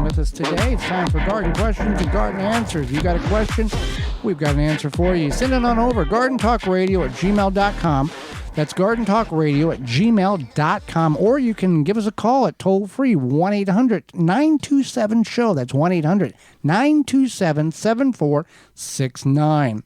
with us today. It's time for Garden Questions and Garden Answers. You got a question? We've got an answer for you. Send it on over. GardenTalkRadio@gmail.com. That's GardenTalkRadio@gmail.com. Or you can give us a call at toll-free 1-800-927-SHOW. That's 1-800-927-7469.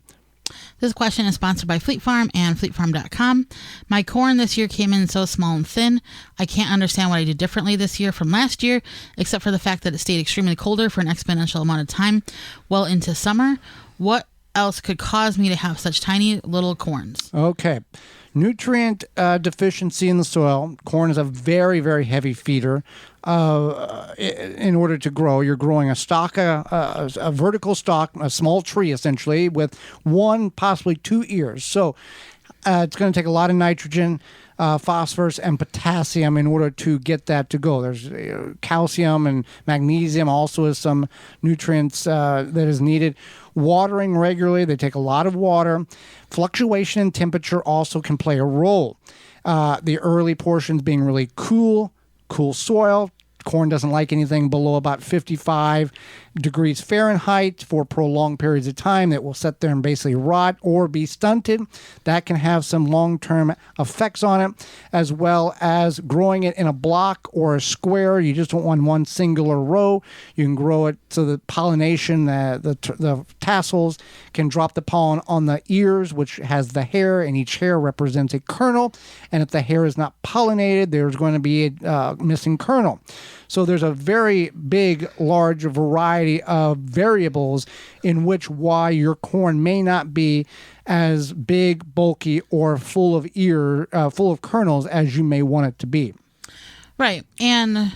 This question is sponsored by Fleet Farm and FleetFarm.com. My corn this year came in so small and thin. I can't understand what I did differently this year from last year, except for the fact that it stayed extremely colder for an exponential amount of time well into summer. What else could cause me to have such tiny little corns? Okay. Nutrient deficiency in the soil. Corn is a very, very heavy feeder. In order to grow, you're growing a stalk, a vertical stalk, a small tree essentially, with one, possibly two ears. So it's going to take a lot of nitrogen, phosphorus, and potassium in order to get that to go. There's calcium and magnesium also is some nutrients that is needed. Watering regularly, they take a lot of water. Fluctuation in temperature also can play a role. The early portions being really cool soil. Corn doesn't like anything below about 55 degrees Fahrenheit for prolonged periods of time. That will sit there and basically rot or be stunted. That can have some long-term effects on it, as well as growing it in a block or a square. You just don't want one singular row. You can grow it so the pollination, the tassels can drop the pollen on the ears, which has the hair, and each hair represents a kernel. And if the hair is not pollinated, there's going to be a missing kernel. So there's a very big, large variety of variables in which why your corn may not be as big, bulky, or full of kernels as you may want it to be. Right. And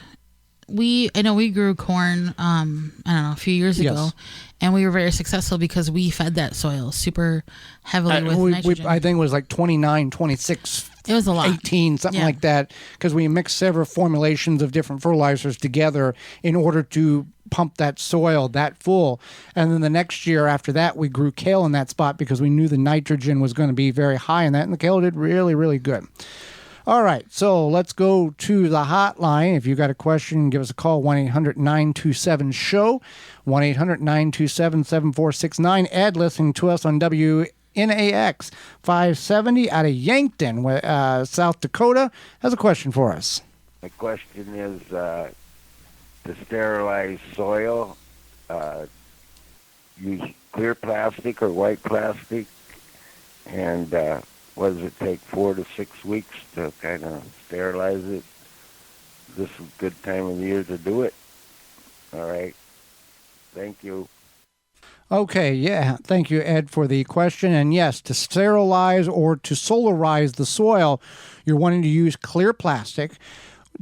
I know we grew corn, a few years ago. Yes. And we were very successful because we fed that soil super heavily with nitrogen. I think it was like 29, 26. It was a lot. 18, something like that, because we mixed several formulations of different fertilizers together in order to pump that soil that full. And then the next year after that, we grew kale in that spot because we knew the nitrogen was going to be very high in that, and the kale did really, really good. All right, so let's go to the hotline. If you got a question, give us a call, 1-800-927-SHOW, 1-800-927-7469. Ed, listening to us on WNAX 570 out of Yankton, South Dakota, has a question for us. My question is, to sterilize soil, use clear plastic or white plastic, and what does it take, 4 to 6 weeks to kind of sterilize it? This is a good time of the year to do it. All right. Thank you. Okay, yeah. Thank you, Ed, for the question. And yes, to sterilize or to solarize the soil, you're wanting to use clear plastic.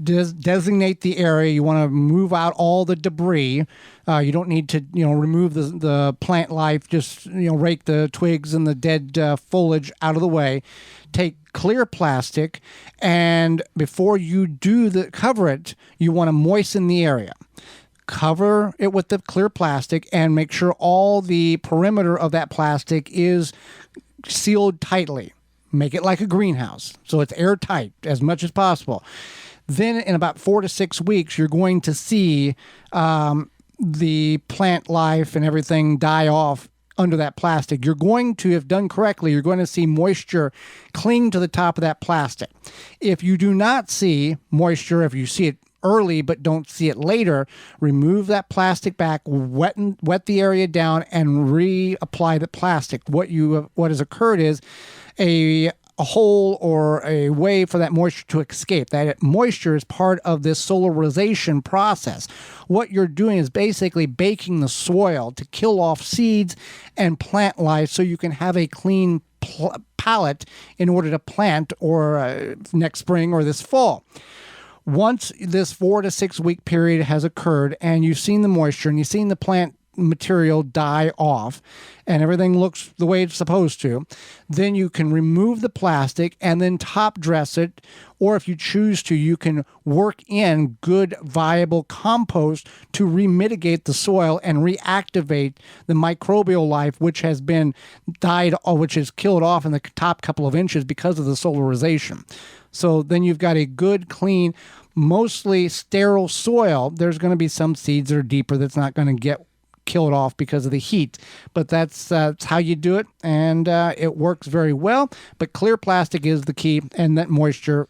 Designate the area. You want to move out all the debris. You don't need to, remove the plant life. Just, rake the twigs and the dead foliage out of the way. Take clear plastic, and before you cover it, you want to moisten the area. Cover it with the clear plastic and make sure all the perimeter of that plastic is sealed tightly. Make it like a greenhouse, so it's airtight as much as possible. Then in about 4 to 6 weeks, you're going to see the plant life and everything die off under that plastic. You're going to, if done correctly, you're going to see moisture cling to the top of that plastic. If you do not see moisture, if you see it early but don't see it later, remove that plastic back, wet the area down, and reapply the plastic. What has occurred is a hole or a way for that moisture to escape. That moisture is part of this solarization process. What you're doing is basically baking the soil to kill off seeds and plant life so you can have a clean palette in order to plant or next spring or this fall. Once this 4 to 6 week period has occurred and you've seen the moisture and you've seen the plant material die off and everything looks the way it's supposed to, then you can remove the plastic and then top dress it, or if you choose to, you can work in good viable compost to remitigate the soil and reactivate the microbial life which has been died or which is killed off in the top couple of inches because of the solarization. So then you've got a good, clean, mostly sterile soil. There's going to be some seeds that are deeper that's not going to get killed off because of the heat, but that's how you do it, and it works very well. But clear plastic is the key, and that moisture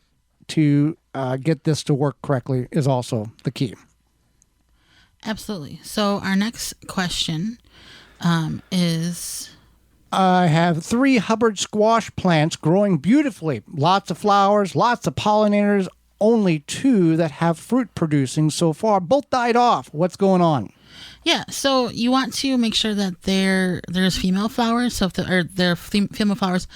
to get this to work correctly is also the key. Absolutely. So our next question is... I have 3 Hubbard squash plants growing beautifully. Lots of flowers, lots of pollinators, only 2 that have fruit producing so far. Both died off. What's going on? Yeah, so you want to make sure that there's female flowers. So if their female flowers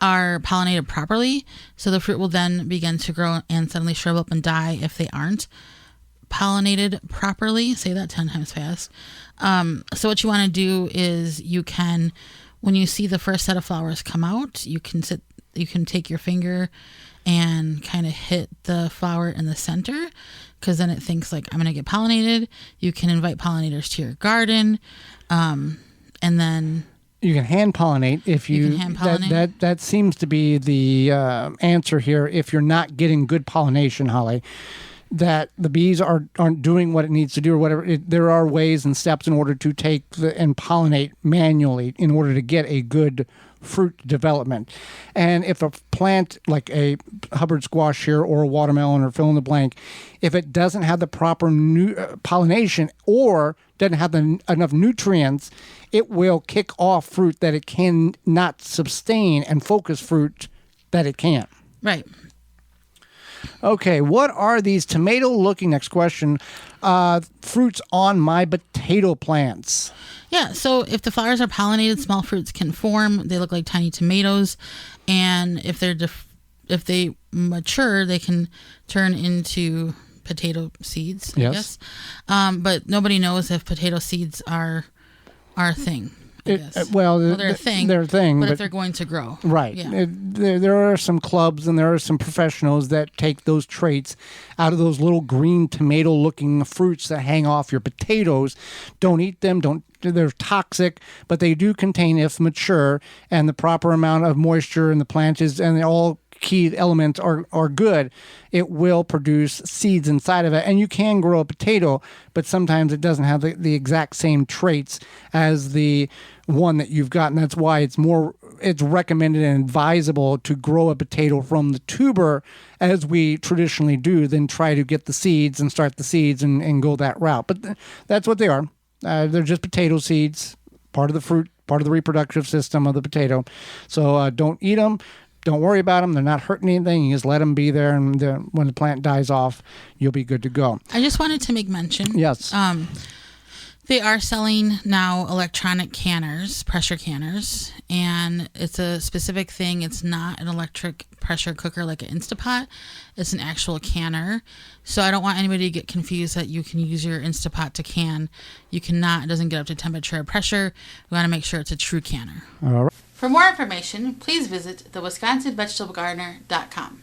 are pollinated properly, so the fruit will then begin to grow and suddenly shrivel up and die if they aren't pollinated properly. Say that 10 times fast. So what you want to do is you can, when you see the first set of flowers come out, you can take your finger and kind of hit the flower in the center, because then it thinks like, I'm going to get pollinated. You can invite pollinators to your garden, and then you can hand pollinate if you can hand pollinate. That seems to be the answer here. If you're not getting good pollination, Holly, that the bees aren't doing what it needs to do or whatever. There are ways and steps in order to take and pollinate manually in order to get a good fruit development. And if a plant like a Hubbard squash here or a watermelon or fill in the blank, if it doesn't have the proper pollination or doesn't have enough nutrients, it will kick off fruit that it cannot sustain and focus fruit that it can. Right. Okay, what are these tomato-looking, next question, fruits on my potato plants? Yeah, so if the flowers are pollinated, small fruits can form. They look like tiny tomatoes, and if they mature, they can turn into potato seeds. Yes. I guess. But nobody knows if potato seeds are a thing. I guess. Well, they're a thing. They're a thing, but if they're going to grow, right? Yeah. There are some clubs and there are some professionals that take those traits out of those little green tomato-looking fruits that hang off your potatoes. Don't eat them. They're toxic, but they do contain, if mature, and the proper amount of moisture in the plant is, and all key elements are good, it will produce seeds inside of it. And you can grow a potato, but sometimes it doesn't have the exact same traits as the one that you've got. And that's why it's recommended and advisable to grow a potato from the tuber as we traditionally do, than try to get the seeds and start the seeds and go that route. But that's what they are. They're just potato seeds, part of the fruit, part of the reproductive system of the potato. So don't eat them. Don't worry about them. They're not hurting anything. You just let them be there, and when the plant dies off, you'll be good to go. I just wanted to make mention. Yes. They are selling now electronic canners, pressure canners, and it's a specific thing. It's not an electric pressure cooker like an Instapot. It's an actual canner. So I don't want anybody to get confused that you can use your Instapot to can. You cannot. It doesn't get up to temperature or pressure. We want to make sure it's a true canner. All right. For more information, please visit thewisconsinvegetablegardener.com.